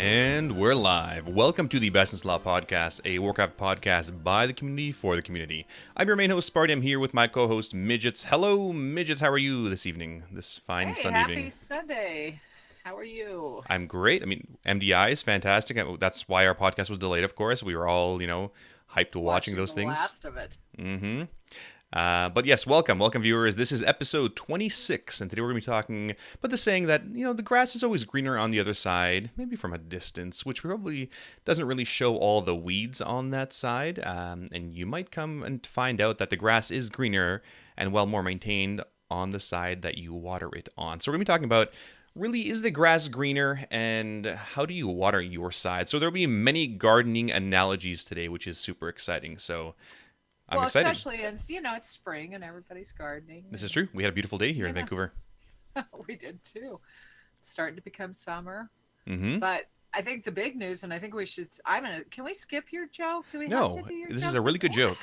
And we're live. Welcome to the Best in Slot podcast, a Warcraft podcast by the community for the community. I'm your main host, Sparty. I'm here with my co-host, Midgettes. Hello, Midgettes. How are you this evening, this fine Hey, Sunday happy evening? Sunday. How are you? I'm great. I mean, MDI is fantastic. That's why our podcast was delayed, of course. We were all, hyped to watching Watching those the things. last of it. Mm-hmm. But yes, welcome viewers. This is episode 26, and today we're going to be talking about the saying that, the grass is always greener on the other side, maybe from a distance, which probably doesn't really show all the weeds on that side. And you might come and find out that the grass is greener and well more maintained on the side that you water it on. So we're going to be talking about, really, is the grass greener, and how do you water your side? So there'll be many gardening analogies today, which is super exciting. So I'm Well, excited. especially it's spring and everybody's gardening. This is true. We had a beautiful day here in You know, Vancouver. we did too. It's starting to become summer. Mm-hmm. But I think the big news, and I think we should. Can we skip your joke? Do we have No, to do your this joke is a really this good morning?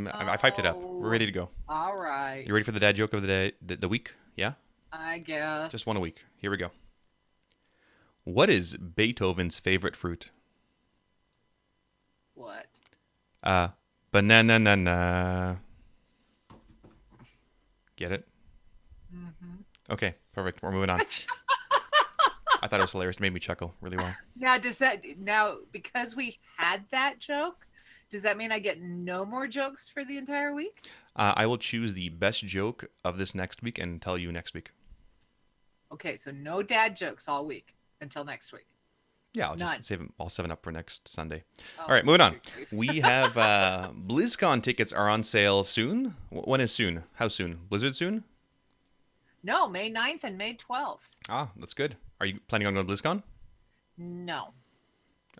joke. I've hyped it up. We're Oh, ready to go. all right. You ready for the dad joke of the day, the week? Yeah, I just one guess. a week. Here we go. What is Beethoven's favorite fruit? What? Uh, banana. Get it? Mm-hmm. Okay, perfect. We're moving on. I thought it was hilarious. It made me chuckle really well. Now because we had that joke, does that mean I get no more jokes for the entire week? I will choose the best joke of this next week and tell you next week. Okay, so no dad jokes all week until next week. Yeah, I'll just None. save them all seven up for next Sunday. All Oh, right, moving on. good grief. We have BlizzCon tickets are on sale soon. When is soon? How soon? Blizzard soon? No, May 9th and May 12th. Ah, that's good. Are you planning on going to BlizzCon? No.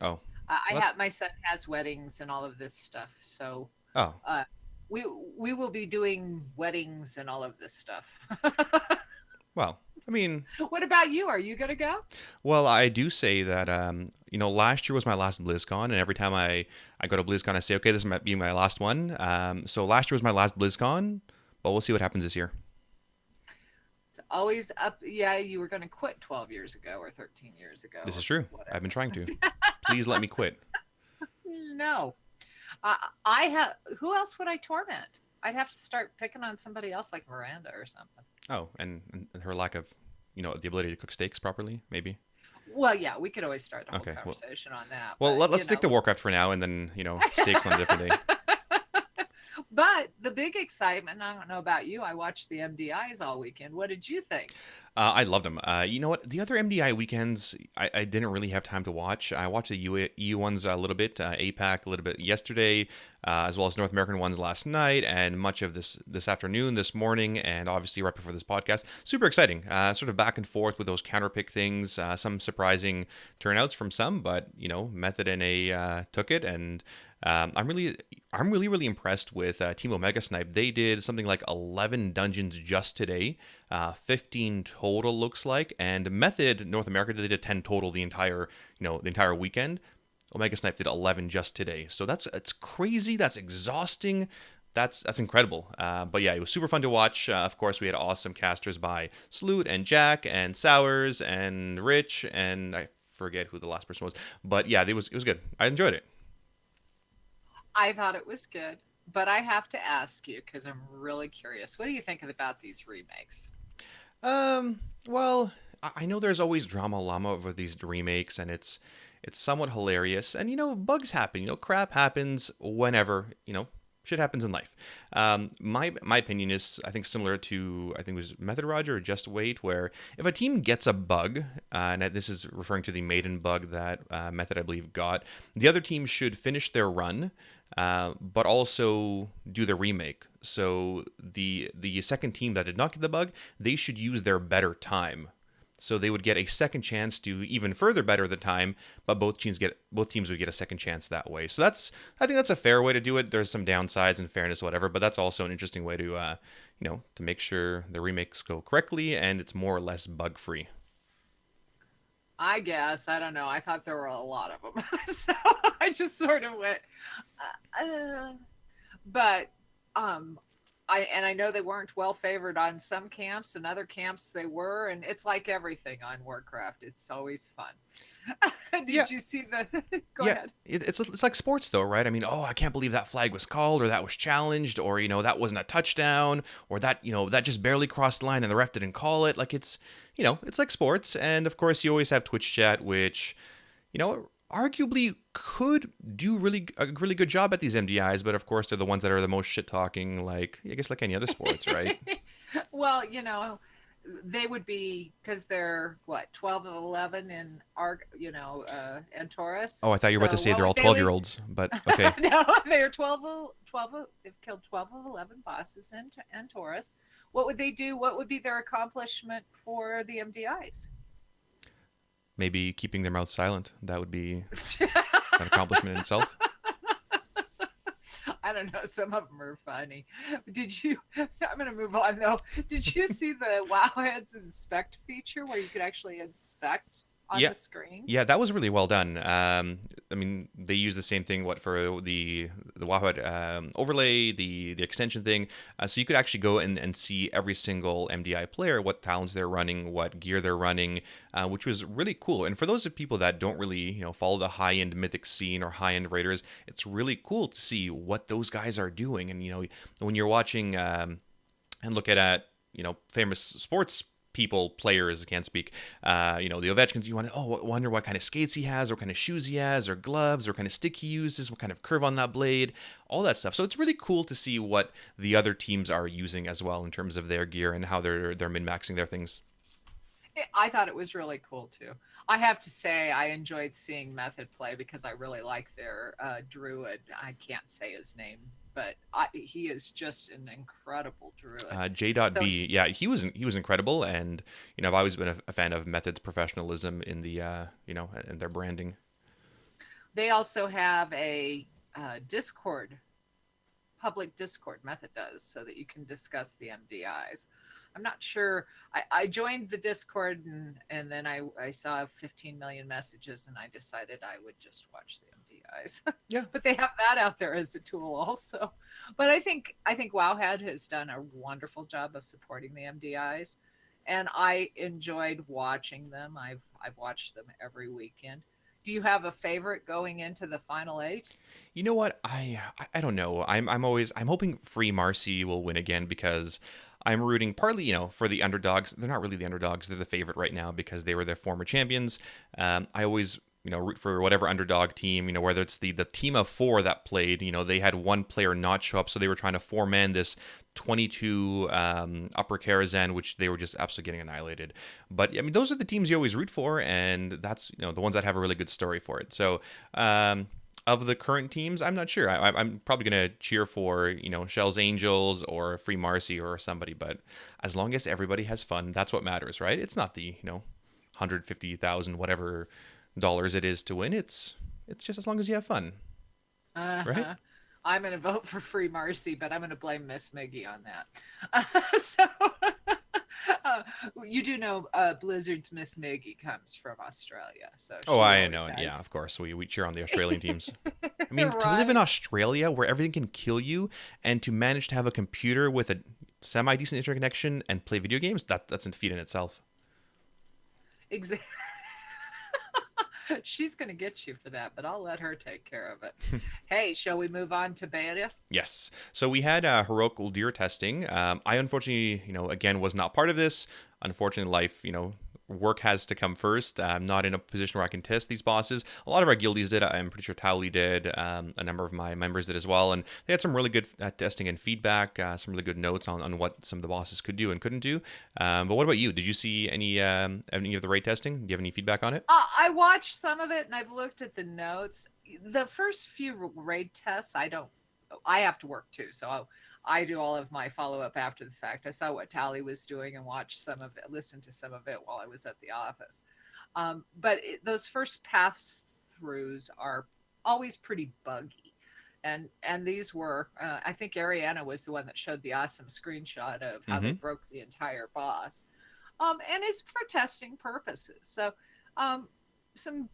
Oh, I well, that's have my son has weddings and all of this stuff. So oh uh we we will be doing weddings and all of this stuff. well. I mean, What about you? Are you gonna go? well, I do say that last year was my last BlizzCon, and every time I go to BlizzCon, I say, okay, this might be my last one. So last year was my last BlizzCon, but we'll see what happens this year. It's always up. Yeah, you were gonna quit 12 years ago or 13 years ago This or is true. I've been whatever. trying to. Please let me quit. No. I have. Who else would I torment? I'd have to start picking on somebody else like Miranda or something. Oh, and her lack of, the ability to cook steaks properly, maybe. Well, yeah, we could always start a whole Okay, well, conversation on that. well, But let's stick to Warcraft for now, and then steaks on a different day. but the big excitement. I don't know about you. I watched the MDIs all weekend. What did you think? I loved them. You know what? The other MDI weekends, I didn't really have time to watch. I watched the EU ones a little bit, APAC a little bit yesterday, as well as North American ones last night, and much of this afternoon, this morning, and obviously right before this podcast. Super exciting. Sort of back and forth with those counterpick things. Some surprising turnouts from some, but Method and A took it, and I'm really impressed with Team Omega Snipe. They did something like 11 dungeons just today, 15 total looks like, and Method North America they did 10 total the entire weekend. Omega Snipe did 11 just today, so it's crazy. That's exhausting. That's incredible. But yeah, it was super fun to watch. Of course, we had awesome casters by Sloot and Jack and Sowers and Rich, and I forget who the last person was. But yeah, it was good. I enjoyed it. I thought it was good, but I have to ask you because I'm really curious. What do you think about these remakes? Well, I know there's always drama llama over these remakes, and it's somewhat hilarious. And bugs happen. Crap happens whenever. Shit happens in life. My opinion is, I think, similar to, I think it was Method Roger or Just Wait, where if a team gets a bug, and this is referring to the maiden bug that Method, I believe, got, the other team should finish their run, but also do the remake. So the second team that did not get the bug, they should use their better time. So they would get a second chance to even further better the time, but both teams would get a second chance that way. So I think that's a fair way to do it. There's some downsides and fairness, whatever, but that's also an interesting way to make sure the remakes go correctly and it's more or less bug free. I guess I don't know. I thought there were a lot of them, so I just sort of went. Uh, uh. But I know they weren't well favored on some camps, and other camps they were, and it's like everything on Warcraft. It's always fun. Yeah, Did you see the? Go yeah. ahead. It's like sports though, right? I mean, oh, I can't believe that flag was called, or that was challenged, or that wasn't a touchdown, or that just barely crossed the line and the ref didn't call it. Like it's like sports, and of course you always have Twitch chat, which arguably could do a really good job at these MDIs, but of course they're the ones that are the most shit talking, like I guess like any other sports, right? Well, they would be because they're what 12 of 11 in and Taurus. Oh, I thought you were about to So say what they're all would they 12-year-olds, but okay. no, they're 12. They've killed 12 of 11 bosses in Taurus. What would they do? What would be their accomplishment for the MDIs? Maybe keeping their mouth silent. That would be an accomplishment in itself. I don't know. Some of them are funny. Did you? I'm going to move on though. Did you see the Wowheads Inspect feature where you could actually inspect on Yeah. the screen? Yeah, that was really well done. I mean, they use the same thing for the Wahoo overlay, the extension thing, so you could actually go and see every single MDI player, what talents they're running, what gear they're running, which was really cool. And for those of people that don't really follow the high end mythic scene or high end raiders, it's really cool to see what those guys are doing. And when you're watching and look at famous sports people, players, I can't speak, the Ovechkins, you wonder what kind of skates he has, or what kind of shoes he has, or gloves, or what kind of stick he uses, what kind of curve on that blade, all that stuff. So it's really cool to see what the other teams are using as well in terms of their gear and how they're min-maxing their things. I thought it was really cool too. I have to say, I enjoyed seeing Method play because I really like their druid. I can't say his name, but he is just an incredible druid. J.B, yeah, he was incredible, and I've always been a fan of Method's professionalism in the and their branding. They also have a Discord, public Discord. Method does, so that you can discuss the MDIs. I'm not sure. I joined the Discord and then I saw 15 million messages and I decided I would just watch the MDIs. Yeah. But they have that out there as a tool also. But I think Wowhead has done a wonderful job of supporting the MDIs, and I enjoyed watching them. I've watched them every weekend. Do you have a favorite going into the final 8? You know what? I don't know. I'm hoping Free Marcy will win again, because I'm rooting partly, for the underdogs. They're not really the underdogs. They're the favorite right now because they were their former champions. I always, root for whatever underdog team, whether it's the team of 4 that played, they had one player not show up. So they were trying to 4-man this 22 Upper Karazhan, which they were just absolutely getting annihilated. But I mean, those are the teams you always root for. And that's, the ones that have a really good story for it. So, of the current teams, I'm not sure. I'm probably going to cheer for, Shell's Angels or Free Marcy or somebody. But as long as everybody has fun, that's what matters, right? It's not the, 150,000 whatever dollars it is to win. It's just as long as you have fun, right? I'm going to vote for Free Marcy, but I'm going to blame Miss Miggy on that. So you do know Blizzard's Miss Miggy comes from Australia. So I know. Yeah, of course. We cheer on the Australian teams. I mean, Right. to live in Australia where everything can kill you, and to manage to have a computer with a semi-decent internet connection and play video games, that's a feat in itself. Exactly. She's going to get you for that, but I'll let her take care of it. Hey, shall we move on to beta? Yes. So we had heroic Uldir testing. I unfortunately, again, was not part of this. Unfortunately, life, work has to come first. I'm not in a position where I can test these bosses. A lot of our guildies did. I'm pretty sure Towley did. A number of my members did as well. And they had some really good testing and feedback, some really good notes on what some of the bosses could do and couldn't do. But what about you? Did you see any of the raid testing? Do you have any feedback on it? I watched some of it and I've looked at the notes. The first few raid tests, I have to work too. So I do all of my follow-up after the fact. I saw what Tally was doing and watched some of it, listened to some of it while I was at the office. But those first pass-throughs are always pretty buggy. And these were, I think Ariana was the one that showed the awesome screenshot of how they broke the entire boss. And it's for testing purposes. So some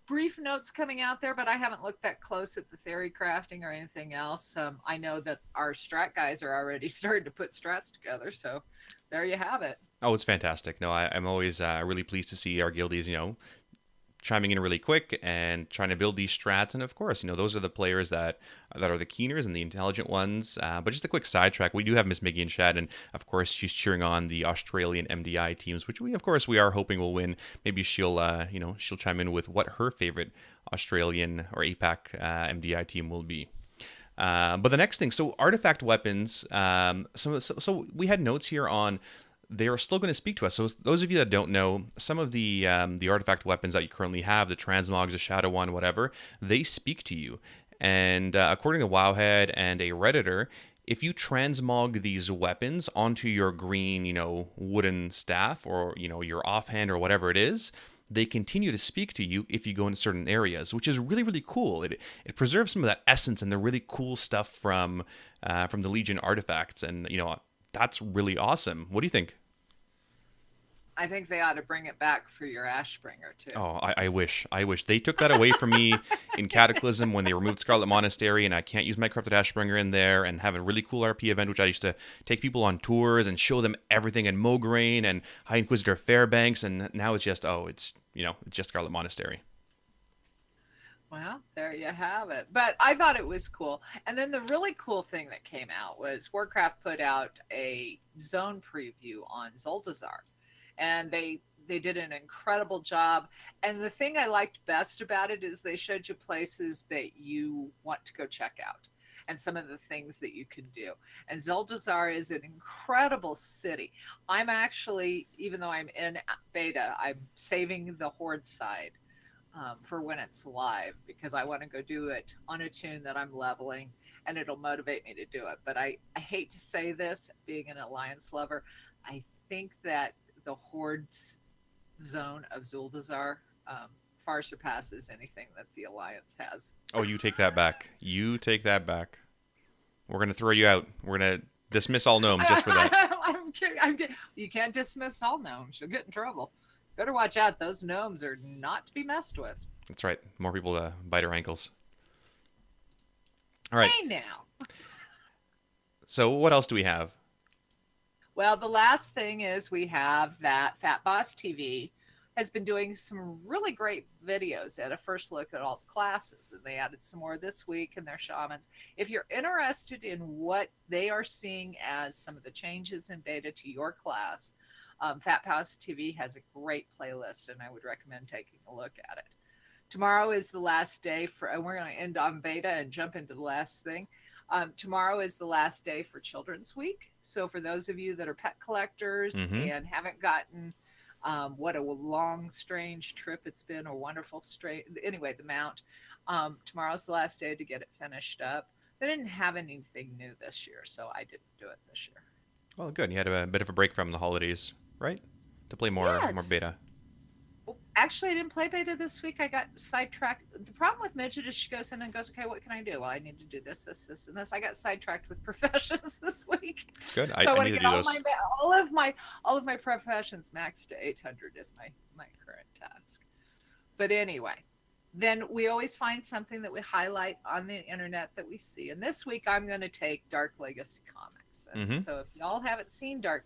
brief notes coming out there, but I haven't looked that close at the theory crafting or anything else. I know that our strat guys are already starting to put strats together, so there you have it. Oh, it's fantastic. No, I'm always really pleased to see our guildies, chiming in really quick and trying to build these strats. And of course, those are the players that are the keeners and the intelligent ones. But just a quick sidetrack, we do have Miss Miggy in chat, and of course, she's cheering on the Australian MDI teams, which we are hoping will win. Maybe she'll chime in with what her favorite Australian or APAC MDI team will be. But the next thing, so artifact weapons. So we had notes here on they are still going to speak to us. So those of you that don't know, some of the artifact weapons that you currently have, the transmogs, the shadow one, whatever, they speak to you. And according to Wowhead and a Redditor, if you transmog these weapons onto your green, wooden staff or, your offhand or whatever it is, they continue to speak to you if you go into certain areas, which is really, really cool. It preserves some of that essence and the really cool stuff from the Legion artifacts. And, that's really awesome. What do you think? I think they ought to bring it back for your Ashbringer too. Oh, I wish. They took that away from me in Cataclysm when they removed Scarlet Monastery, and I can't use my Corrupted Ashbringer in there and have a really cool RP event, which I used to take people on tours and show them everything in Mograine and High Inquisitor Fairbanks, and now it's just, it's just Scarlet Monastery. Well, there you have it. But I thought it was cool. And then the really cool thing that came out was Warcraft put out a zone preview on Zuldazar. And they did an incredible job. And the thing I liked best about it is they showed you places that you want to go check out and some of the things that you can do. And Zuldazar is an incredible city. I'm actually, even though I'm in beta, I'm saving the Horde side for when it's live because I want to go do it on a tune that I'm leveling and it'll motivate me to do it. But I hate to say this, being an Alliance lover, I think that the Horde zone of Zuldazar far surpasses anything that the Alliance has. Oh, you take that back. We're going to throw you out. We're going to dismiss all gnomes just for that. I'm kidding. You can't dismiss all gnomes. You'll get in trouble. Better watch out. Those gnomes are not to be messed with. That's right. More people to bite our ankles. All right. Hey now. So what else do we have? Well, the last thing is we have that Fat Boss TV has been doing some really great videos at a first look at all the classes, and they added some more this week in their shamans. If you're interested in what they are seeing as some of the changes in beta to your class, Fat Boss TV has a great playlist, and I would recommend taking a look at it. Tomorrow is the last day and we're going to end on beta and jump into the last thing. Tomorrow is the last day for Children's Week. So for those of you that are pet collectors and haven't gotten what a long, strange trip it's been, a wonderful anyway, the Mount. Tomorrow's the last day to get it finished up. They didn't have anything new this year, so I didn't do it this year. Well, good. You had a bit of a break from the holidays, right? To play more beta. Actually, I didn't play beta this week. I got sidetracked. The problem with Midget is she goes in and goes, okay, what can I do? Well, I need to do this, and this. I got sidetracked with professions this week. It's good. So I need to do those. All of my professions maxed to 800 is my current task. But anyway, then we always find something that we highlight on the internet that we see. And this week, I'm going to take Dark Legacy Comics. And so if y'all haven't seen Dark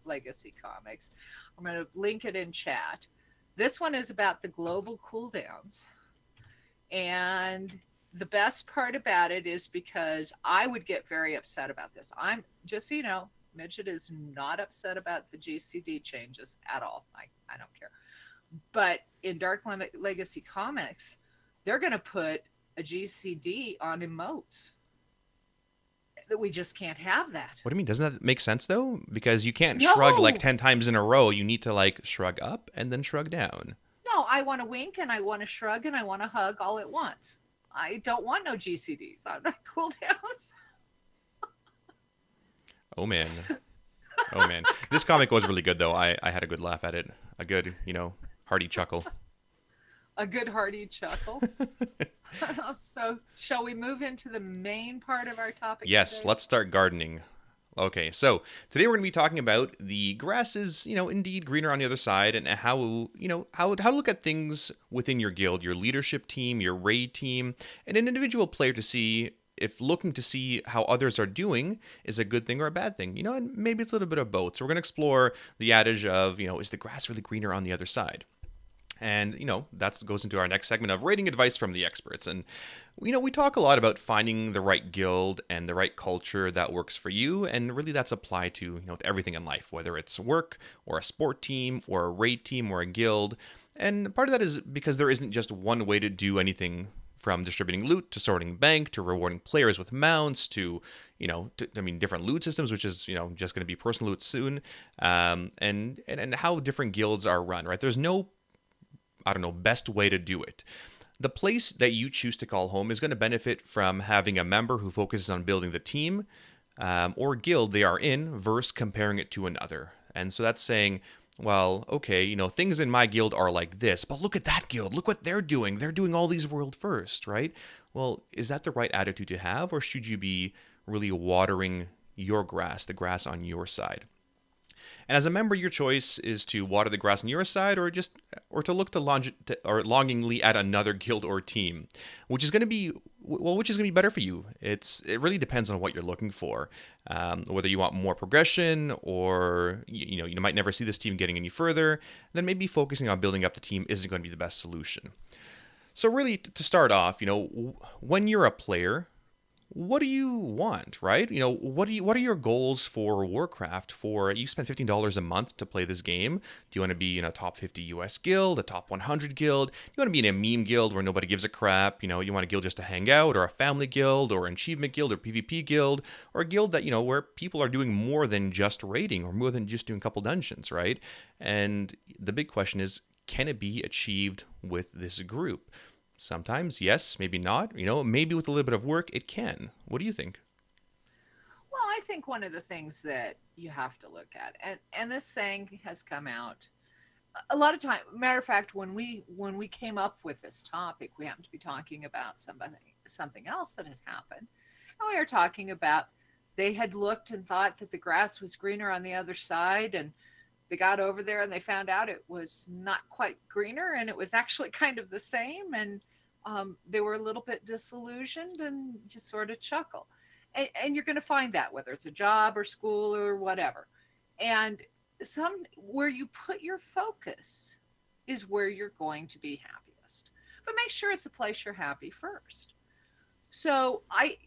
Legacy Comics, I'm going to link it in chat. This one is about the global cooldowns. And the best part about it is because I would get very upset about this. I'm just so you know, Midget is not upset about the GCD changes at all. I don't care. But in Dark Legacy Comics, they're going to put a GCD on emotes. That we just can't have that. What do you mean? Doesn't that make sense though? Because you can't shrug like 10 times in a row. You need to like shrug up and then shrug down. No, I want to wink and I want to shrug and I want to hug all at once. I don't want no GCDs. I'm not cooldowns. Oh man. This comic was really good though. I had a good laugh at it. A good, hearty chuckle. A good hearty chuckle. So, shall we move into the main part of our topic? Yes, today? let's start gardening. Okay, so today we're going to be talking about the grass is, indeed greener on the other side, and how, how to look at things within your guild, your leadership team, your raid team, and an individual player to see if looking to see how others are doing is a good thing or a bad thing, and maybe it's a little bit of both. So we're going to explore the adage of, is the grass really greener on the other side? And, that goes into our next segment of rating advice from the experts. And, we talk a lot about finding the right guild and the right culture that works for you. And really that's applied to, to everything in life, whether it's work or a sport team or a raid team or a guild. And part of that is because there isn't just one way to do anything, from distributing loot to sorting bank to rewarding players with mounts to, different loot systems, which is, just going to be personal loot soon. And how different guilds are run, right? There's no best way to do it. The place that you choose to call home is going to benefit from having a member who focuses on building the team or guild they are in versus comparing it to another. And so that's saying, well, okay, things in my guild are like this, but look at that guild. Look what they're doing. They're doing all these world first, right? Well, is that the right attitude to have, or should you be really watering your grass, the grass on your side? And as a member, your choice is to water the grass on your side, or to look longingly at another guild or team, which is going to be better for you. It really depends on what you're looking for, whether you want more progression, or you might never see this team getting any further. Then maybe focusing on building up the team isn't going to be the best solution. So really, to start off, when you're a player, what do you want, right? What are your goals for Warcraft? You spend $15 a month to play this game. Do you want to be in a top 50 US guild, a top 100 guild? Do you want to be in a meme guild where nobody gives a crap? You want a guild just to hang out, or a family guild, or an achievement guild, or PvP guild, or a guild that, where people are doing more than just raiding, or more than just doing a couple dungeons, right? And the big question is, can it be achieved with this group? Sometimes, yes, maybe not. Maybe with a little bit of work, it can. What do you think? Well, I think one of the things that you have to look at, and this saying has come out a lot of time. Matter of fact, when we came up with this topic, we happened to be talking about something else that had happened, and we were talking about they had looked and thought that the grass was greener on the other side, and they got over there and they found out it was not quite greener, and it was actually kind of the same. And they were a little bit disillusioned and just sort of chuckle. And you're going to find that whether it's a job or school or whatever. And where you put your focus is where you're going to be happiest. But make sure it's a place you're happy first. So I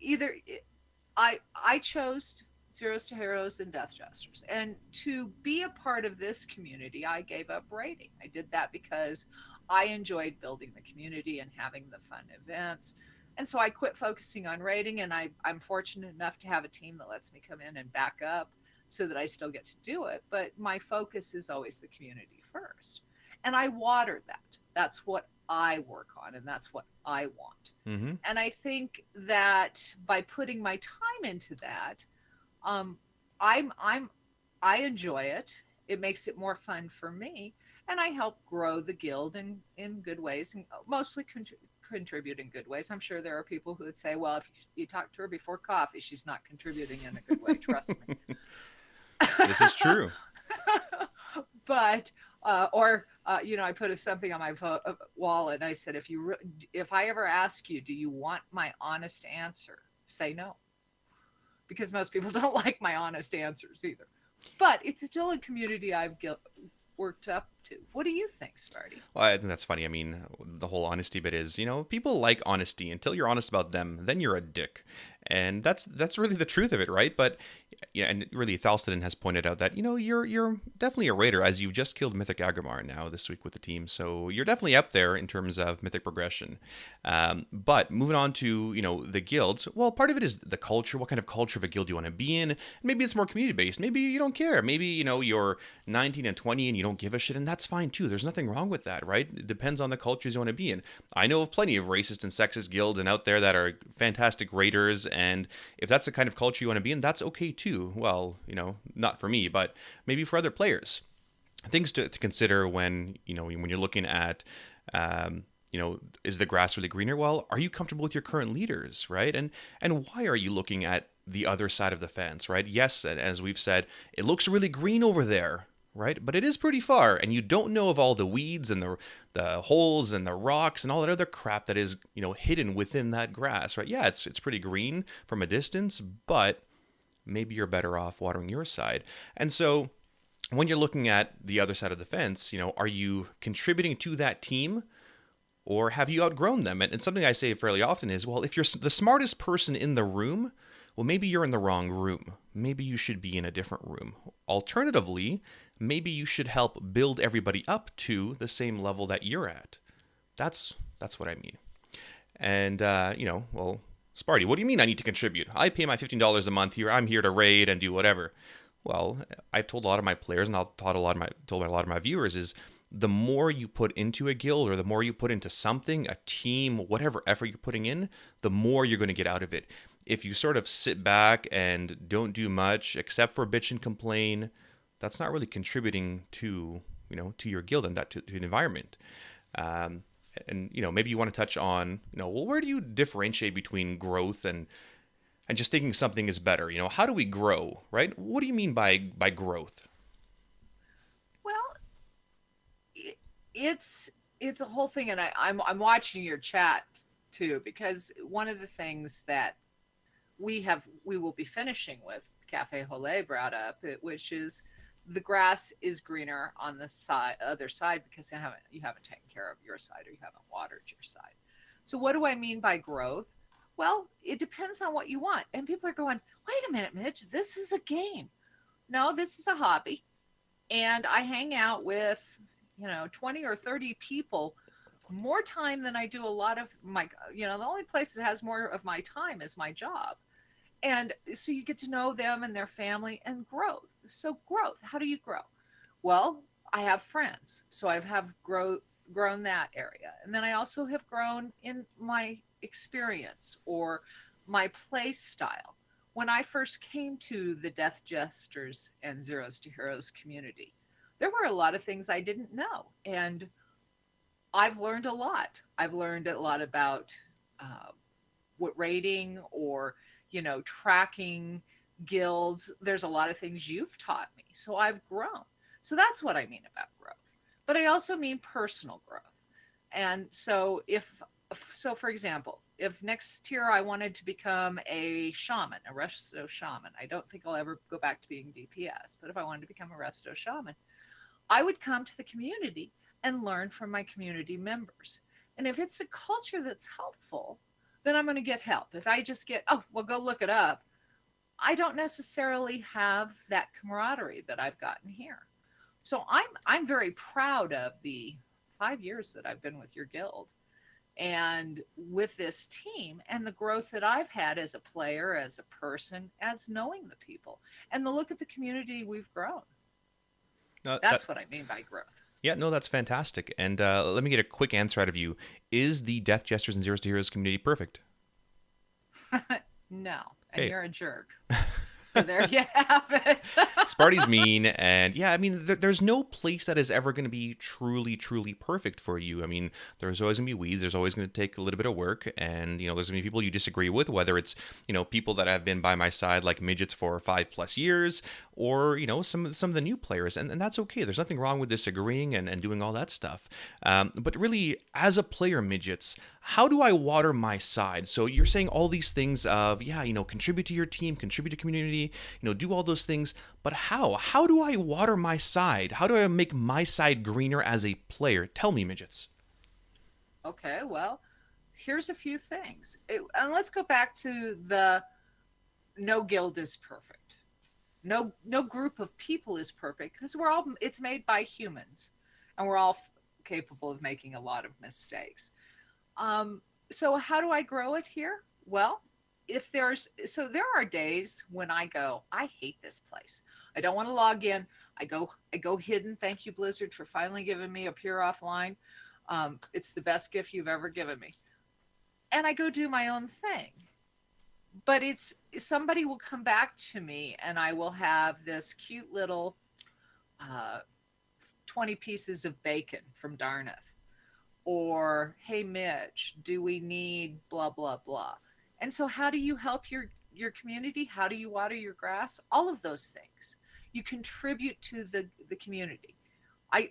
chose Zeros to Heroes and Death Jesters. And to be a part of this community, I gave up raiding. I did that because I enjoyed building the community and having the fun events. And so I quit focusing on raiding, and I'm fortunate enough to have a team that lets me come in and back up so that I still get to do it. But my focus is always the community first. And I water that. That's what I work on, and that's what I want. Mm-hmm. And I think that by putting my time into that, I enjoy it. It makes it more fun for me, and I help grow the guild in good ways, and mostly contribute in good ways. I'm sure there are people who would say, well, if you talk to her before coffee, she's not contributing in a good way. Trust me. This is true. But I put something on my wall, and I said, if I ever ask you, do you want my honest answer? Say no. Because most people don't like my honest answers either. But it's still a community I've worked up to. What do you think, Sparty? Well, I think that's funny. I mean, the whole honesty bit is, people like honesty. Until you're honest about them, then you're a dick. And that's really the truth of it, right? But and really, Thalstein has pointed out that you're definitely a raider, as you just killed Mythic Agrimar now this week with the team, so you're definitely up there in terms of Mythic progression. But moving on to the guilds, well, part of it is the culture. What kind of culture of a guild do you want to be in? Maybe it's more community based. Maybe you don't care. Maybe you're 19 and 20 and you don't give a shit, and that's fine too. There's nothing wrong with that, right? It depends on the cultures you want to be in. I know of plenty of racist and sexist guilds and out there that are fantastic raiders. And if that's the kind of culture you want to be in, that's okay too. Well, not for me, but maybe for other players. Things to consider when you're looking at is the grass really greener? Well, are you comfortable with your current leaders, right? And why are you looking at the other side of the fence, right? Yes, and as we've said, it looks really green over there, right? But it is pretty far, and you don't know of all the weeds and the holes and the rocks and all that other crap that is, hidden within that grass, right? Yeah, it's pretty green from a distance, but maybe you're better off watering your side. And so when you're looking at the other side of the fence, are you contributing to that team, or have you outgrown them? And something I say fairly often is, well, if you're the smartest person in the room, well, maybe you're in the wrong room. Maybe you should be in a different room. Alternatively, maybe you should help build everybody up to the same level that you're at. That's what I mean. And well, Sparty, what do you mean I need to contribute? I pay my $15 a month here. I'm here to raid and do whatever. Well, I've told a lot of my players, and told a lot of my viewers, is the more you put into a guild, or the more you put into something, a team, whatever effort you're putting in, the more you're going to get out of it. If you sort of sit back and don't do much except for bitch and complain, that's not really contributing to your guild and to the environment. And maybe you want to touch on well, where do you differentiate between growth and just thinking something is better? How do we grow, right? What do you mean by growth? Well, it's a whole thing, and I'm watching your chat too, because one of the things that we will be finishing with, Cafe Hole brought up, which is the grass is greener on the other side because you haven't taken care of your side, or you haven't watered your side. So what do I mean by growth? Well, it depends on what you want. And people are going, wait a minute, Mitch, this is a game. No, this is a hobby. And I hang out with 20 or 30 people more time than I do a lot of my, the only place that has more of my time is my job. And so you get to know them and their family, and growth. So growth, how do you grow? Well, I have friends. So I have grown that area. And then I also have grown in my experience or my play style. When I first came to the Death Jesters and Zeros to Heroes community, there were a lot of things I didn't know. And I've learned a lot. I've learned a lot about what rating or tracking guilds. There's a lot of things you've taught me. So I've grown. So that's what I mean about growth. But I also mean personal growth. And so for example, if next year I wanted to become a shaman, a resto shaman, I don't think I'll ever go back to being DPS, but if I wanted to become a resto shaman, I would come to the community and learn from my community members. And if it's a culture that's helpful, then I'm going to get help. If I just get, go look it up, I don't necessarily have that camaraderie that I've gotten here. So I'm very proud of the 5 years that I've been with your guild and with this team, and the growth that I've had as a player, as a person, as knowing the people, and the look at the community we've grown. That's what I mean by growth. Yeah, no, that's fantastic. And let me get a quick answer out of you. Is the Death Jesters and Zeros to Heroes community perfect? No, and you're a jerk. So there you have it. Sparty's mean, and yeah, I mean, there's no place that is ever going to be truly, truly perfect for you. I mean, there's always going to be weeds. There's always going to take a little bit of work, and there's going to be people you disagree with, whether it's people that have been by my side like Midgettes for 5+ years, or some of the new players, and that's okay. There's nothing wrong with disagreeing and doing all that stuff. But really, as a player, Midgettes, how do I water my side? So you're saying all these things of contribute to your team, contribute to community. Do all those things, but how? How do I water my side? How do I make my side greener as a player? Tell me, Midgettes. Okay, well, here's a few things. And let's go back to the no guild is perfect. No group of people is perfect, because it's made by humans, and we're all capable of making a lot of mistakes. So how do I grow it here? Well, there are days when I go, I hate this place. I don't want to log in. I go hidden. Thank you, Blizzard, for finally giving me a pure offline. It's the best gift you've ever given me. And I go do my own thing. But somebody will come back to me, and I will have this cute little 20 pieces of bacon from Dartmouth. or hey Midge, do we need blah blah blah. And so how do you help your community? How do you water your grass? All of those things. You contribute to the community. I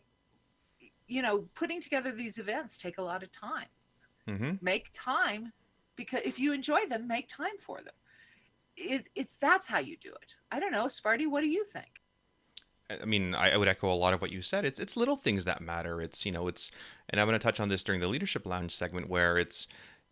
putting together these events take a lot of time. Hmm. Make time, because if you enjoy them, make time for them. It's that's how you do it. I don't know, Sparty, what do you think? I mean, I would echo a lot of what you said. It's little things that matter. It's it's, and I'm going to touch on this during the leadership lounge segment where it's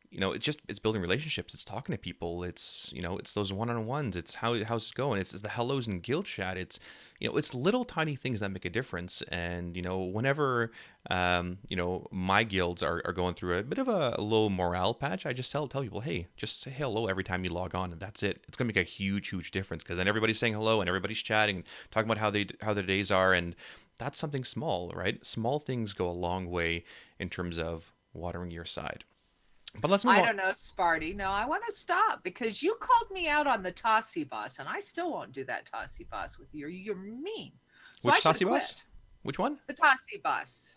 it's building relationships. It's talking to people. It's it's those one-on-ones. It's how's it going. It's the hellos and guild chat. It's it's little tiny things that make a difference. And whenever my guilds are going through a bit of a low morale patch, I just tell people, hey, just say hello every time you log on, and that's it. It's gonna make a huge difference because then everybody's saying hello and everybody's chatting, talking about how their days are, and that's something small, right? Small things go a long way in terms of watering your side. But let's move I on. don't know, Sparty. No, I want to stop because you called me out on the Tossy bus, and I still won't do that Tossy bus with you. You're mean. So I Which should Tassi have bus? quit. Which one? The Tossy bus.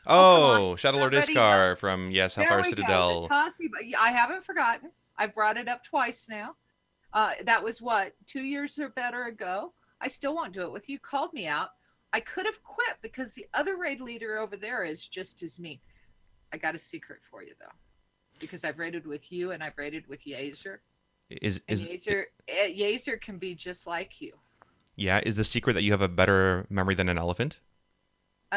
Oh, come on. Oh, Shadow Lord Everybody knows. Iskar from, yes, There Hellfire we go. The Citadel. Tossy bus. I haven't forgotten. I've brought it up twice now. That was what, 2 years or better ago. I still won't do it with you. Called me out. I could have quit because the other raid leader over there is just as mean. I got a secret for you though, because I've raided with you and I've raided with Yazer, Is and is Yazer can be just like you. yeah, is the secret that you have a better memory than an elephant?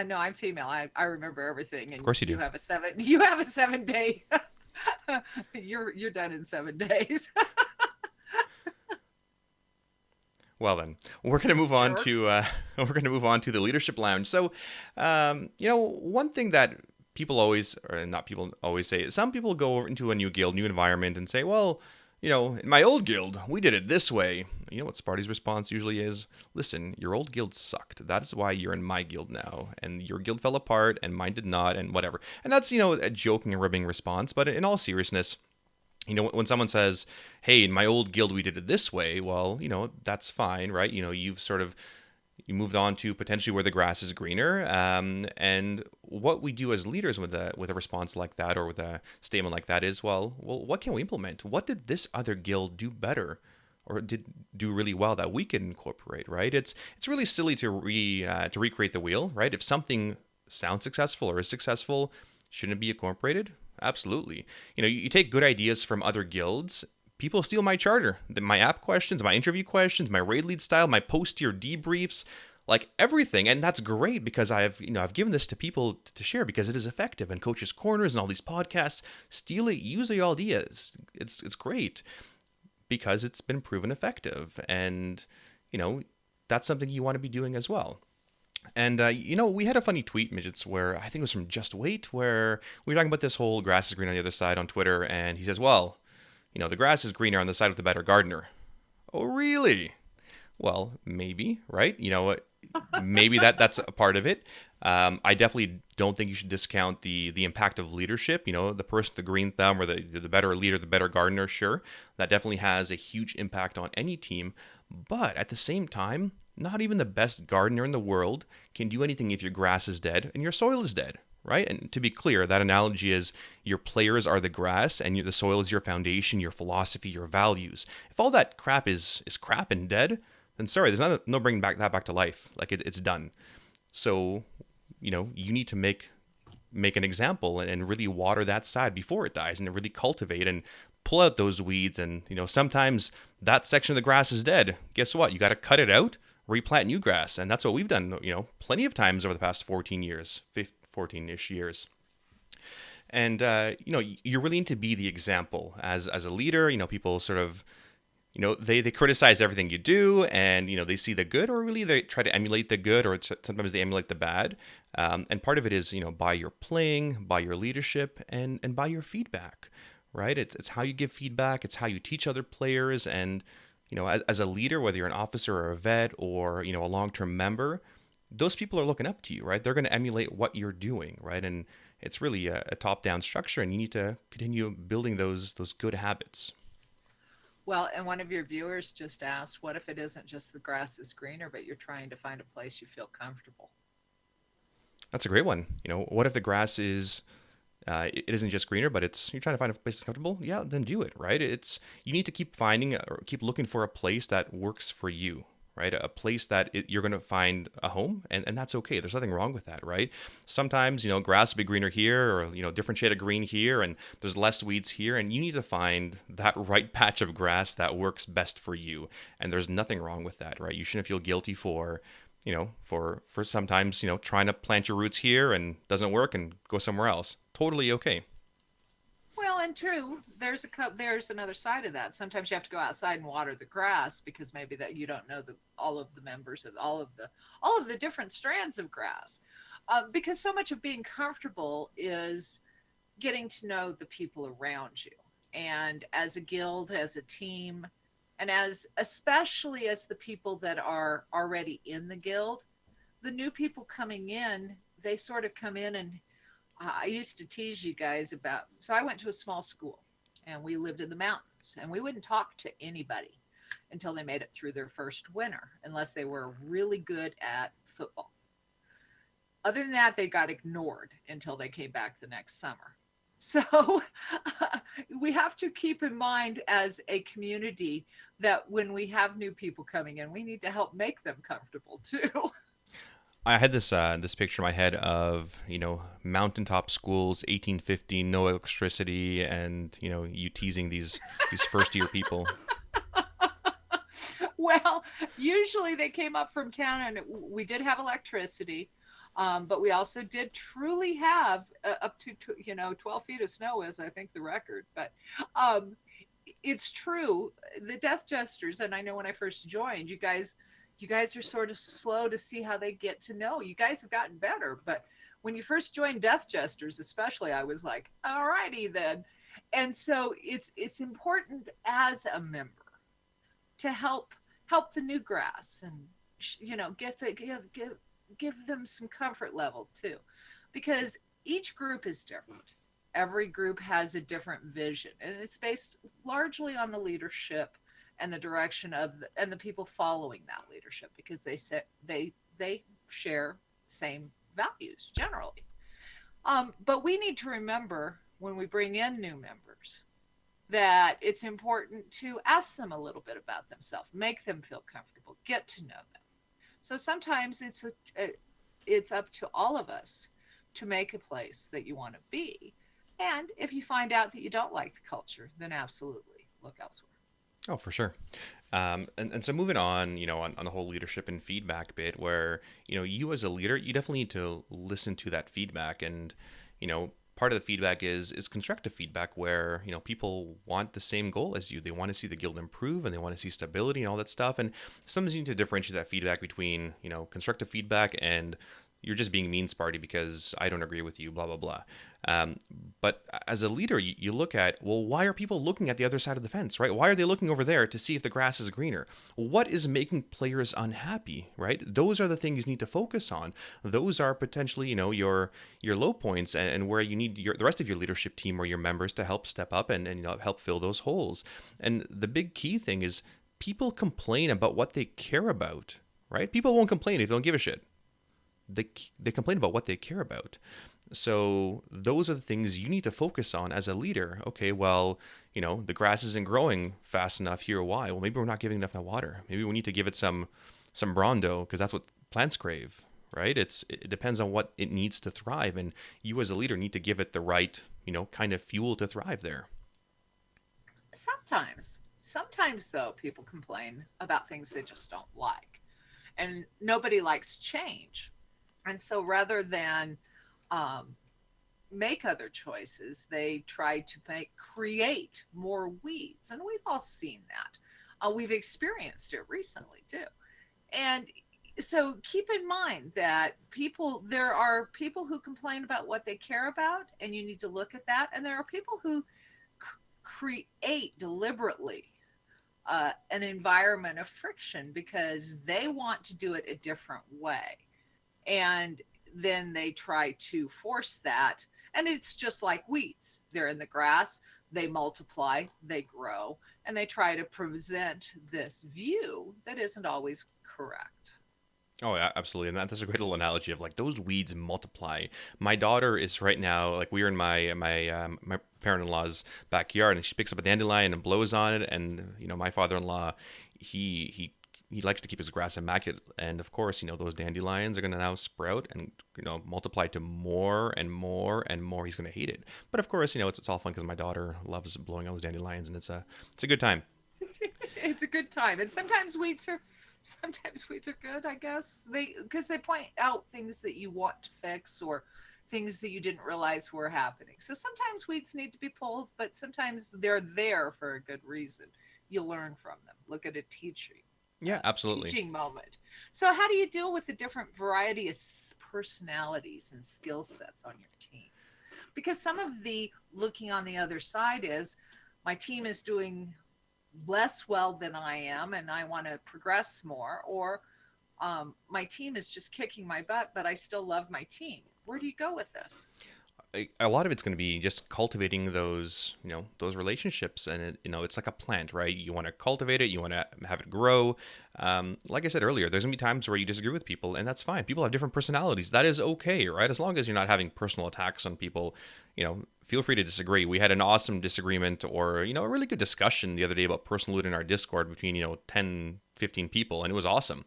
No, I'm female. I remember everything, Of and course you you do. have a seven. You have a 7 day. You're done in 7 days. Well then, we're gonna move on Jerk. to the leadership lounge. So, one thing that people always, or not people always say, some people go over into a new guild, new environment, and say, well, in my old guild, we did it this way. You know what Sparty's response usually is? Listen, your old guild sucked. That is why you're in my guild now, and your guild fell apart, and mine did not, and whatever. And that's a joking and ribbing response, but in all seriousness, when someone says, hey, in my old guild we did it this way, well, that's fine, right? You've sort of you moved on to potentially where the grass is greener, and what we do as leaders with a response like that, or with a statement like that, is, well, what can we implement? What did this other guild do better, or did do really well that we can incorporate? Right? It's really silly to recreate the wheel, right? If something sounds successful or is successful, shouldn't it be incorporated? Absolutely. You take good ideas from other guilds. People steal my charter, my app questions, my interview questions, my raid lead style, my post-tier debriefs, like everything. And that's great because I've given this to people to share because it is effective. And Coach's Corners and all these podcasts, steal it, use the ideas. It's great because it's been proven effective. And, that's something you want to be doing as well. And, we had a funny tweet, Midgets, where I think it was from Just Wait, where we were talking about this whole grass is green on the other side on Twitter. And he says, well, the grass is greener on the side of the better gardener. Oh, really? Well, maybe, right? Maybe that's a part of it. I definitely don't think you should discount the impact of leadership. The person, the green thumb, or the better leader, the better gardener. Sure, that definitely has a huge impact on any team. But at the same time, not even the best gardener in the world can do anything if your grass is dead and your soil is dead, right? And to be clear, that analogy is your players are the grass and the soil is your foundation, your philosophy, your values. If all that crap is crap and dead, then sorry, there's no bringing that back to life. Like it's done. So, you need to make an example and really water that side before it dies, and really cultivate and pull out those weeds. And sometimes that section of the grass is dead. Guess what? You got to cut it out, replant new grass, and that's what we've done. Plenty of times over the past 14 years, 14-ish years. And you really need to be the example as a leader. People sort of they criticize everything you do, and they see the good, or really they try to emulate the good, or sometimes they emulate the bad. And part of it is by your playing, by your leadership, and by your feedback, right? It's how you give feedback, it's how you teach other players. And as a leader, whether you're an officer or a vet, or a long-term member, those people are looking up to you, right? They're going to emulate what you're doing, right? And it's really a top-down structure, and you need to continue building those good habits. Well, and one of your viewers just asked, what if it isn't just the grass is greener, but you're trying to find a place you feel comfortable? That's a great one. What if the grass is it isn't just greener, but it's you're trying to find a place that's comfortable. Yeah, then do it, right? It's you need to keep finding or keep looking for a place that works for you, right? A place that you're going to find a home, and that's okay. There's nothing wrong with that, right? Sometimes grass will be greener here, or different shade of green here, and there's less weeds here, and you need to find that right patch of grass that works best for you. And there's nothing wrong with that, right? You shouldn't feel guilty for for sometimes, trying to plant your roots here and doesn't work and go somewhere else. Totally okay. Well, and true, there's another side of that. Sometimes you have to go outside and water the grass because maybe that you don't know all of the members of all of the different strands of grass. Because so much of being comfortable is getting to know the people around you, and as a guild, as a team, and as especially as the people that are already in the guild, the new people coming in, they sort of come in and I used to tease you guys about. So I went to a small school and we lived in the mountains and we wouldn't talk to anybody until they made it through their first winter, unless they were really good at football. Other than that, they got ignored until they came back the next summer. So we have to keep in mind as a community that when we have new people coming in, we need to help make them comfortable too. I had this picture in my head of mountaintop schools, 1850, no electricity, and you teasing these first year people. Well, usually they came up from town, and we did have electricity, but we also did truly have up to 12 feet of snow is I think the record. But it's true, the Death Jesters, and I know when I first joined, you guys are sort of slow to see how they get to know. You guys have gotten better, but when you first joined Death Jesters, especially, I was like, all righty then. And so it's important as a member to help the new grass, and give them some comfort level too, because each group is different. Every group has a different vision, and it's based largely on the leadership and the direction and the people following that leadership, because they share same values generally. But we need to remember when we bring in new members that it's important to ask them a little bit about themselves, make them feel comfortable, get to know them. So sometimes it's up to all of us to make a place that you want to be. And if you find out that you don't like the culture, then absolutely look elsewhere. Oh, for sure. And so moving on, on the whole leadership and feedback bit, where, you as a leader, you definitely need to listen to that feedback. And, part of the feedback is constructive feedback where, people want the same goal as you. They want to see the guild improve and they want to see stability and all that stuff. And sometimes you need to differentiate that feedback between, constructive feedback and you're just being mean, Sparty, because I don't agree with you, blah, blah, blah. But as a leader, you look at, well, why are people looking at the other side of the fence, right? Why are they looking over there to see if the grass is greener? What is making players unhappy, right? Those are the things you need to focus on. Those are potentially, your low points and where you need the rest of your leadership team or your members to help step up and help fill those holes. And the big key thing is people complain about what they care about, right? People won't complain if they don't give a shit. They complain about what they care about. So those are the things you need to focus on as a leader. Okay, well, the grass isn't growing fast enough here. Why? Well, maybe we're not giving enough water. Maybe we need to give it some Brondo, because that's what plants crave, right? It depends on what it needs to thrive, and you as a leader need to give it the right, kind of fuel to thrive there. Sometimes though, people complain about things they just don't like, and nobody likes change. And so rather than make other choices, they try to create more weeds. And we've all seen that. We've experienced it recently too. And so keep in mind that there are people who complain about what they care about, and you need to look at that. And there are people who create deliberately an environment of friction because they want to do it a different way. And then they try to force that. And it's just like weeds. They're in the grass, they multiply, they grow, and they try to present this view that isn't always correct. Oh, yeah, absolutely. And that's a great little analogy of like those weeds multiply. My daughter is right now like we're in my parent-in-law's backyard, and she picks up a dandelion and blows on it. And my father-in-law, he he likes to keep his grass immaculate. And of course, those dandelions are going to now sprout and multiply to more and more and more. He's going to hate it. But of course, it's all fun because my daughter loves blowing on those dandelions, and it's a good time. It's a good time, and sometimes weeds are good, I guess. They point out things that you want to fix or things that you didn't realize were happening. So sometimes weeds need to be pulled, but sometimes they're there for a good reason. You learn from them. Look at a Yeah, absolutely. teaching moment. So how do you deal with the different variety of personalities and skill sets on your teams? Because some of the looking on the other side is my team is doing less well than I am and I want to progress more, or my team is just kicking my butt, but I still love my team. Where do you go with this? A lot of it's going to be just cultivating those relationships, and it's like a plant, right? You want to cultivate it, you want to have it grow. Like I said earlier, there's going to be times where you disagree with people, and that's fine. People have different personalities. That is okay, right? As long as you're not having personal attacks on people, feel free to disagree. We had an awesome disagreement, or a really good discussion the other day about personal loot in our Discord between 10 15 people, and it was awesome.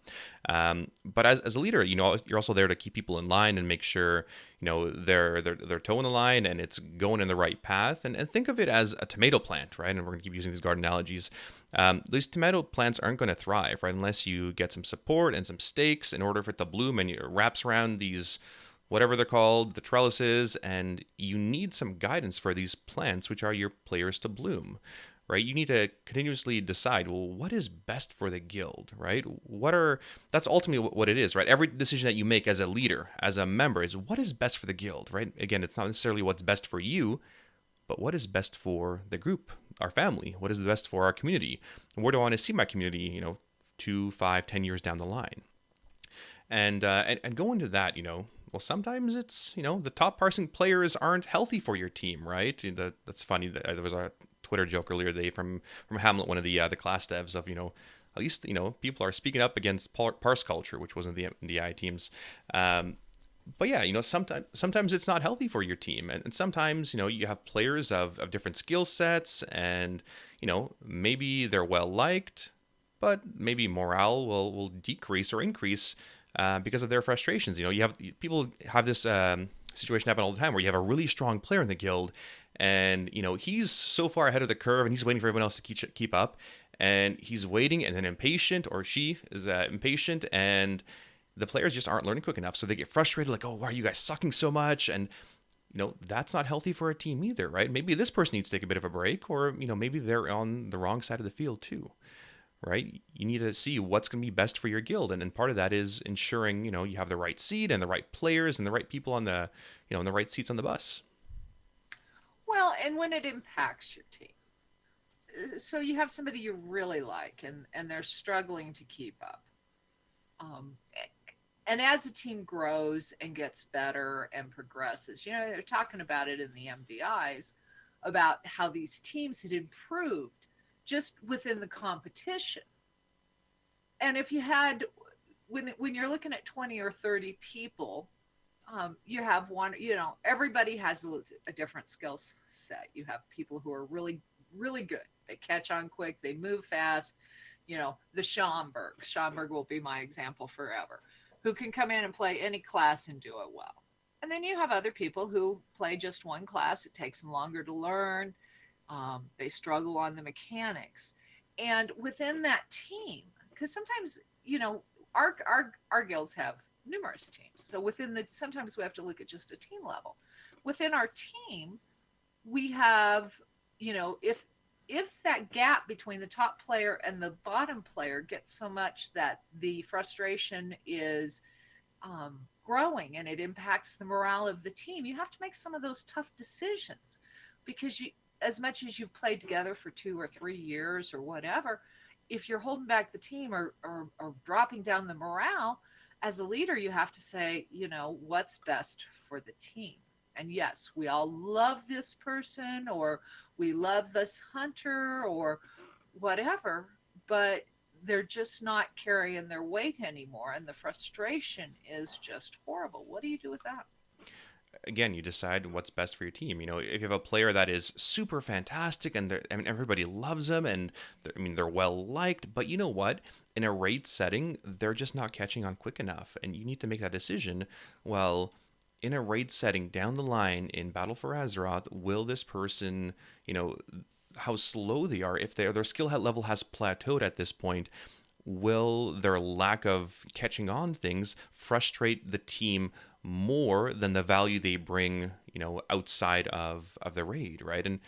But as a leader, you're also there to keep people in line and make sure they're toeing the line and it's going in the right path. And think of it as a tomato plant, right? And we're going to keep using these garden analogies. These tomato plants aren't going to thrive, right, unless you get some support and some stakes in order for it to bloom, and it wraps around these whatever they're called, the trellises, and you need some guidance for these plants, which are your players, to bloom, right? You need to continuously decide, well, what is best for the guild, right? That's ultimately what it is, right? Every decision that you make as a leader, as a member, is what is best for the guild, right? Again, it's not necessarily what's best for you, but what is best for the group, our family? What is the best for our community? And where do I want to see my community, 2, 5, 10 years down the line? And go into that, well, sometimes it's, the top parsing players aren't healthy for your team, right? That's funny. There was a Twitter joke earlier today from Hamlet, one of the class devs, of, at least, people are speaking up against parse culture, which wasn't the MDI teams. But yeah, sometimes it's not healthy for your team. And sometimes, you have players of different skill sets, and, maybe they're well liked, but maybe morale will decrease or increase because of their frustrations. You have people have this situation happen all the time where you have a really strong player in the guild, and he's so far ahead of the curve, and he's waiting for everyone else to keep up, and he's waiting, and then impatient, or she is impatient, and the players just aren't learning quick enough, so they get frustrated, like, oh, why are you guys sucking so much? And that's not healthy for a team either, right? Maybe this person needs to take a bit of a break, or maybe they're on the wrong side of the field too, right? You need to see what's going to be best for your guild, and part of that is ensuring you have the right seat and the right players and the right people on the in the right seats on the bus. Well, and when it impacts your team. So you have somebody you really like, and they're struggling to keep up. Um, and as the team grows and gets better and progresses, they're talking about it in the MDIs about how these teams had improved just within the competition. And if you had, when you're looking at 20 or 30 people, you have one, everybody has a different skill set. You have people who are really, really good. They catch on quick, they move fast. The Schomburg will be my example forever, who can come in and play any class and do it well. And then you have other people who play just one class. It takes them longer to learn. They struggle on the mechanics. And within that team, because sometimes, our guilds have numerous teams. So sometimes we have to look at just a team level. Within our team, we have, if that gap between the top player and the bottom player gets so much that the frustration is growing and it impacts the morale of the team, you have to make some of those tough decisions, because as much as you've played together for 2 or 3 years or whatever, if you're holding back the team or dropping down the morale, as a leader, you have to say, what's best for the team. And yes, we all love this person, or we love this hunter, or whatever, but they're just not carrying their weight anymore, and the frustration is just horrible. What do you do with that? Again, you decide what's best for your team. If you have a player that is super fantastic and I mean everybody loves them and I mean they're well liked, but you know what? In a raid setting, they're just not catching on quick enough, and you need to make that decision. Well, in a raid setting down the line in Battle for Azeroth, will this person, how slow they are, if their skill level has plateaued at this point, will their lack of catching on things frustrate the team more than the value they bring, outside of the raid, right? And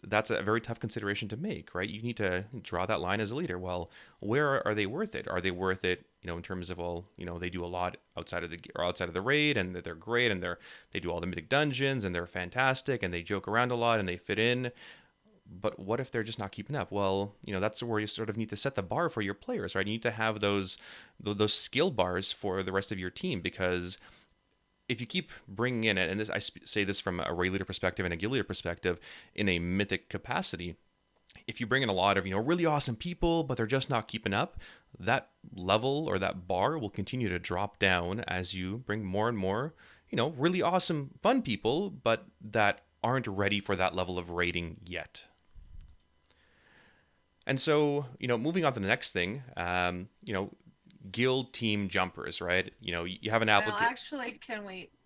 that's a very tough consideration to make, right? You need to draw that line as a leader. Well, where are they worth it? Are they worth it, in terms of, well, they do a lot outside of the raid, and they're great, and they do all the mythic dungeons, and they're fantastic, and they joke around a lot, and they fit in. But what if they're just not keeping up? Well, that's where you sort of need to set the bar for your players, right? You need to have those skill bars for the rest of your team, because if you keep bringing in, and this say this from a raid leader perspective and a guild leader perspective, in a mythic capacity, if you bring in a lot of really awesome people, but they're just not keeping up, that level or that bar will continue to drop down as you bring more and more, really awesome, fun people, but that aren't ready for that level of rating yet. And so, moving on to the next thing, guild team jumpers, right? You have an Well, applicant. actually,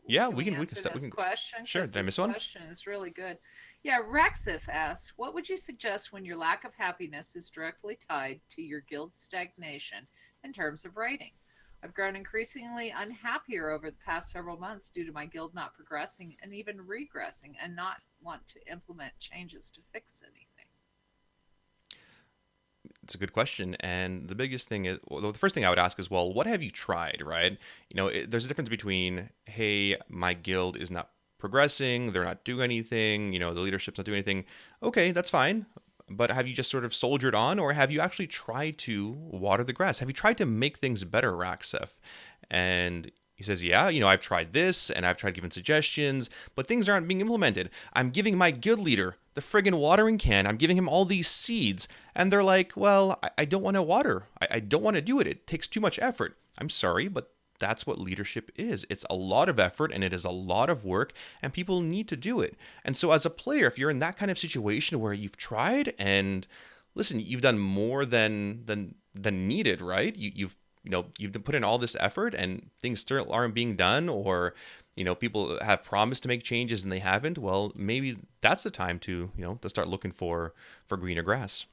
Yeah, can we we can answer start. We this can. question? Sure. Because Did I this miss one? question is really good. Yeah, Rexif asks, what would you suggest when your lack of happiness is directly tied to your guild's stagnation in terms of rating? I've grown increasingly unhappier over the past several months due to my guild not progressing and even regressing, and not want to implement changes to fix anything. It's a good question, and the biggest thing is, well, the first thing I would ask is, well, what have you tried, right? There's a difference between, hey, my guild is not progressing, they're not doing anything, the leadership's not doing anything. Okay, that's fine. But have you just sort of soldiered on, or have you actually tried to water the grass? Have you tried to make things better, Raxef? And he says, yeah, I've tried this, and I've tried giving suggestions, but things aren't being implemented. I'm giving my guild leader the friggin' watering can. I'm giving him all these seeds. And they're like, well, I don't want to water. I don't want to do it. It takes too much effort. I'm sorry, but that's what leadership is. It's a lot of effort, and it is a lot of work, and people need to do it. And so as a player, if you're in that kind of situation where you've tried and listen, you've done more than needed, right? You've put in all this effort and things still aren't being done, or people have promised to make changes and they haven't. Well, maybe that's the time to to start looking for greener grass.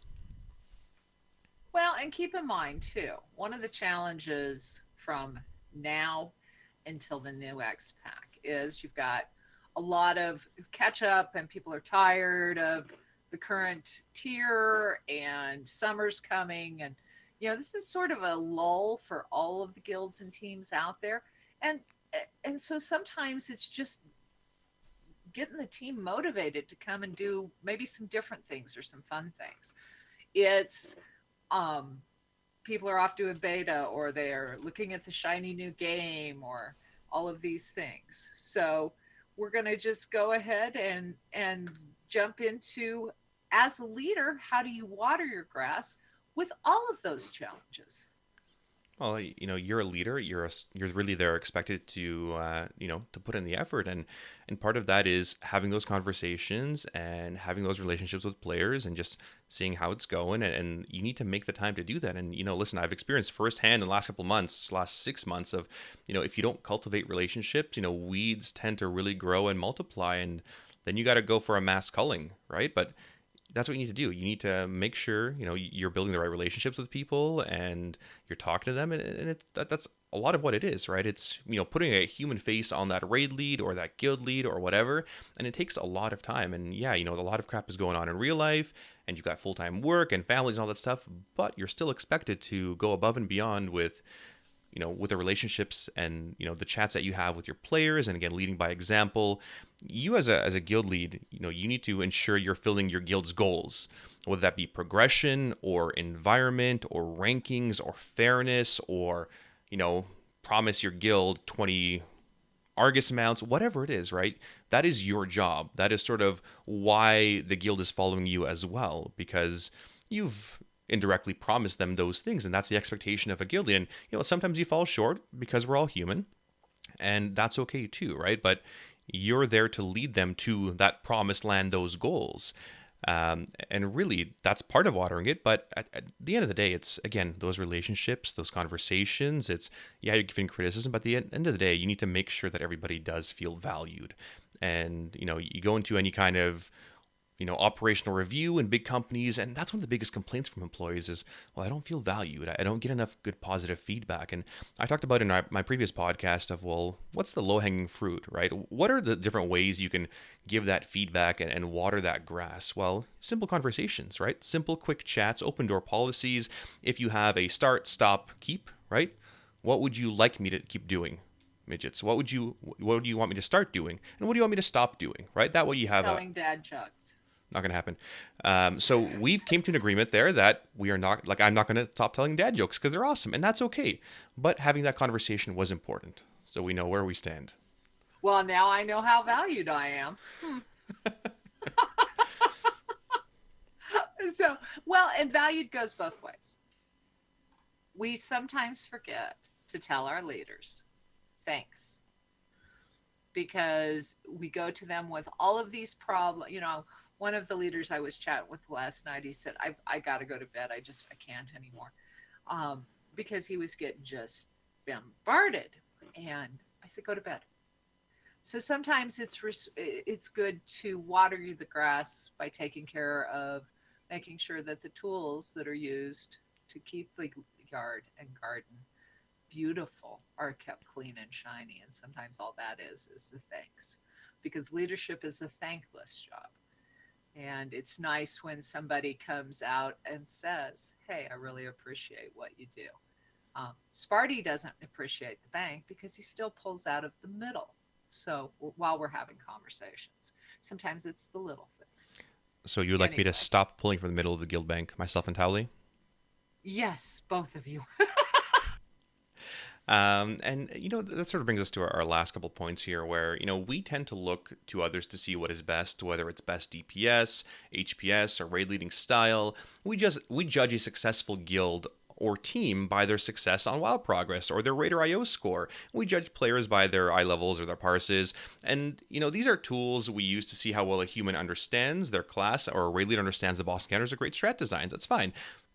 Well, and keep in mind, too, one of the challenges from now until the new X pack is you've got a lot of catch up, and people are tired of the current tier, and summer's coming, and this is sort of a lull for all of the guilds and teams out there, and so sometimes it's just getting the team motivated to come and do maybe some different things or some fun things. It's people are off doing beta, or they're looking at the shiny new game, or all of these things. So we're going to just go ahead and jump into, as a leader, how do you water your grass with all of those challenges? Well, you're a leader. You're really there expected to to put in the effort, and part of that is having those conversations and having those relationships with players and just seeing how it's going. And you need to make the time to do that. And listen, I've experienced firsthand in the last couple of months, last 6 months of, if you don't cultivate relationships, weeds tend to really grow and multiply, and then you got to go for a mass culling, right? But that's what you need to do. You need to make sure you're building the right relationships with people and you're talking to them, and that's a lot of what it is, right? It's putting a human face on that raid lead or that guild lead or whatever, and it takes a lot of time. And yeah, a lot of crap is going on in real life, and you've got full-time work and families and all that stuff, but you're still expected to go above and beyond with with the relationships and the chats that you have with your players, and again, leading by example. You as a guild lead, you need to ensure you're filling your guild's goals, whether that be progression or environment or rankings or fairness, or promise your guild 20 Argus mounts, whatever it is, right? That is your job. That is sort of why the guild is following you as well, because you've indirectly promise them those things, and that's the expectation of a guild leader. And sometimes you fall short because we're all human, and that's okay too, right? But you're there to lead them to that promised land, those goals. And really, that's part of watering it. But at the end of the day, it's, again, those relationships, those conversations. It's, yeah, you're giving criticism, but at the end of the day, you need to make sure that everybody does feel valued. And, you go into any kind of operational review in big companies, and that's one of the biggest complaints from employees is, well, I don't feel valued. I don't get enough good positive feedback. And I talked about in my previous podcast of, well, what's the low-hanging fruit, right? What are the different ways you can give that feedback and water that grass? Well, simple conversations, right? Simple, quick chats, open door policies. If you have a start, stop, keep, right? What would you like me to keep doing? Midgets, what do you want me to start doing, and what do you want me to stop doing, right? That way you have telling dad jokes. Not going to happen. So we've came to an agreement there that we are not, like, I'm not going to stop telling dad jokes because they're awesome, and that's okay. But having that conversation was important, so we know where we stand. Well, now I know how valued I am. So, well, and valued goes both ways. We sometimes forget to tell our leaders, thanks. Because we go to them with all of these problems. One of the leaders I was chatting with last night, he said, I got to go to bed. I can't anymore. Because he was getting just bombarded. And I said, go to bed. So sometimes it's good to water the grass by taking care of making sure that the tools that are used to keep the yard and garden beautiful are kept clean and shiny. And sometimes all that is the thanks. Because leadership is a thankless job. And it's nice when somebody comes out and says, hey, I really appreciate what you do. Sparty doesn't appreciate the bank because he still pulls out of the middle. So while we're having conversations, sometimes it's the little things. So you'd like me to stop pulling from the middle of the guild bank, myself and Towley? Yes, both of you. And, that sort of brings us to our last couple points here where, we tend to look to others to see what is best, whether it's best DPS, HPS, or raid leading style. We judge a successful guild or team by their success on WoW progress or their Raider IO score. We judge players by their eye levels or their parses. And, these are tools we use to see how well a human understands their class or a raid leader understands the boss encounters or great strat designs. That's fine.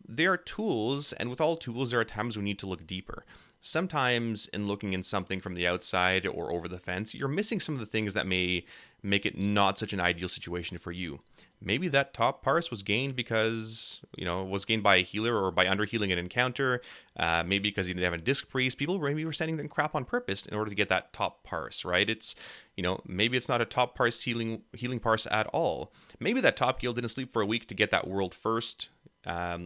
They are tools, and with all tools, there are times we need to look deeper. Sometimes in looking in something from the outside or over the fence, you're missing some of the things that may make it not such an ideal situation for you. Maybe that top parse was gained because, it was gained by a healer or by under-healing an encounter. Maybe because you didn't have a disc priest. People maybe were standing there in crap on purpose in order to get that top parse, right? It's, maybe it's not a top parse healing parse at all. Maybe that top guild didn't sleep for a week to get that world first.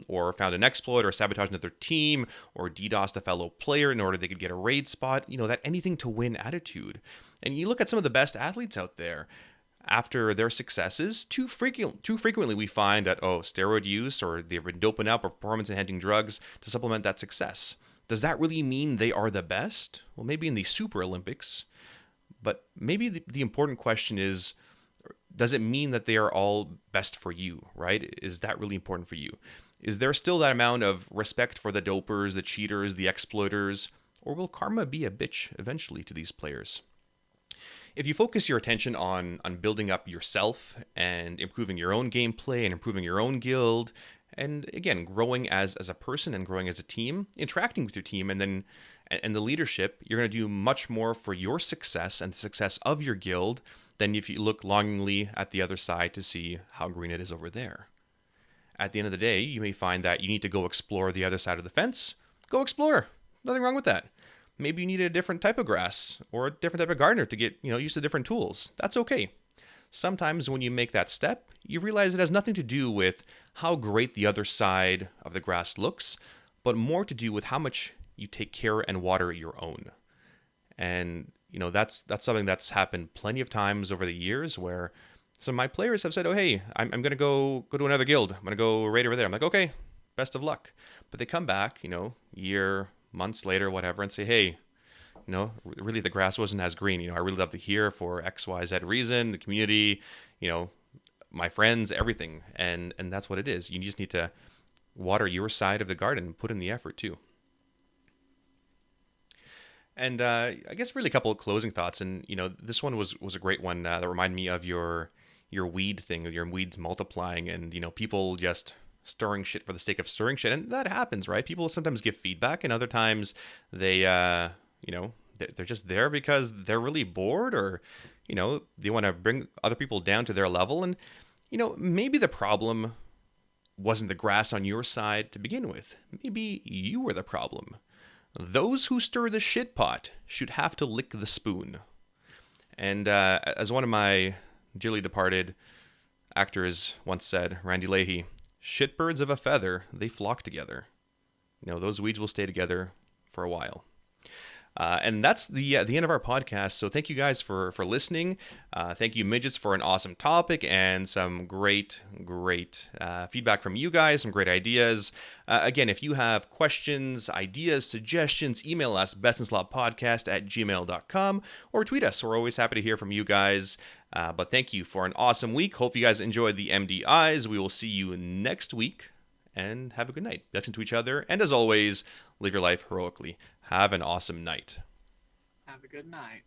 Or found an exploit or sabotaged another team or DDoSed a fellow player in order they could get a raid spot, that anything to win attitude. And you look at some of the best athletes out there, after their successes, too frequently we find that, steroid use or they've been doping up or performance-enhancing drugs to supplement that success. Does that really mean they are the best? Well, maybe in the Super Olympics, but maybe the important question is, does it mean that they are all best for you, right? Is that really important for you? Is there still that amount of respect for the dopers, the cheaters, the exploiters, or will karma be a bitch eventually to these players? If you focus your attention on building up yourself and improving your own gameplay and improving your own guild, and again, growing as a person and growing as a team, interacting with your team, and the leadership, you're going to do much more for your success and the success of your guild than if you look longingly at the other side to see how green it is over there. At the end of the day, you may find that you need to go explore the other side of the fence. Go explore. Nothing wrong with that. Maybe you need a different type of grass or a different type of gardener to get, used to different tools. That's okay. Sometimes when you make that step, you realize it has nothing to do with how great the other side of the grass looks, but more to do with how much you take care and water your own. And that's something that's happened plenty of times over the years where some of my players have said, oh, hey, I'm going to go to another guild. I'm going to go raid over there. I'm like, okay, best of luck. But they come back, year, months later, whatever, and say, hey, really the grass wasn't as green. I really love to hear for X, Y, Z reason, the community, my friends, everything. And that's what it is. You just need to water your side of the garden, put in the effort too. And I guess really a couple of closing thoughts. And this one was a great one that reminded me of your weed thing, your weeds multiplying, and people just stirring shit for the sake of stirring shit, and that happens, right? People sometimes give feedback, and other times they they're just there because they're really bored, or they want to bring other people down to their level. And maybe the problem wasn't the grass on your side to begin with. Maybe you were the problem. Those who stir the shit pot should have to lick the spoon. And as one of my dearly departed actors once said, Randy Leahy, shitbirds of a feather, they flock together. Those weeds will stay together for a while. And that's the end of our podcast. So thank you guys for listening. Thank you, Midgets, for an awesome topic and some great feedback from you guys, some great ideas. Again, if you have questions, ideas, suggestions, email us, bestandslotpodcast@gmail.com, or tweet us. We're always happy to hear from you guys. But thank you for an awesome week. Hope you guys enjoyed the MDIs. We will see you next week. And have a good night. Be excellent to each other. And as always, live your life heroically. Have an awesome night. Have a good night.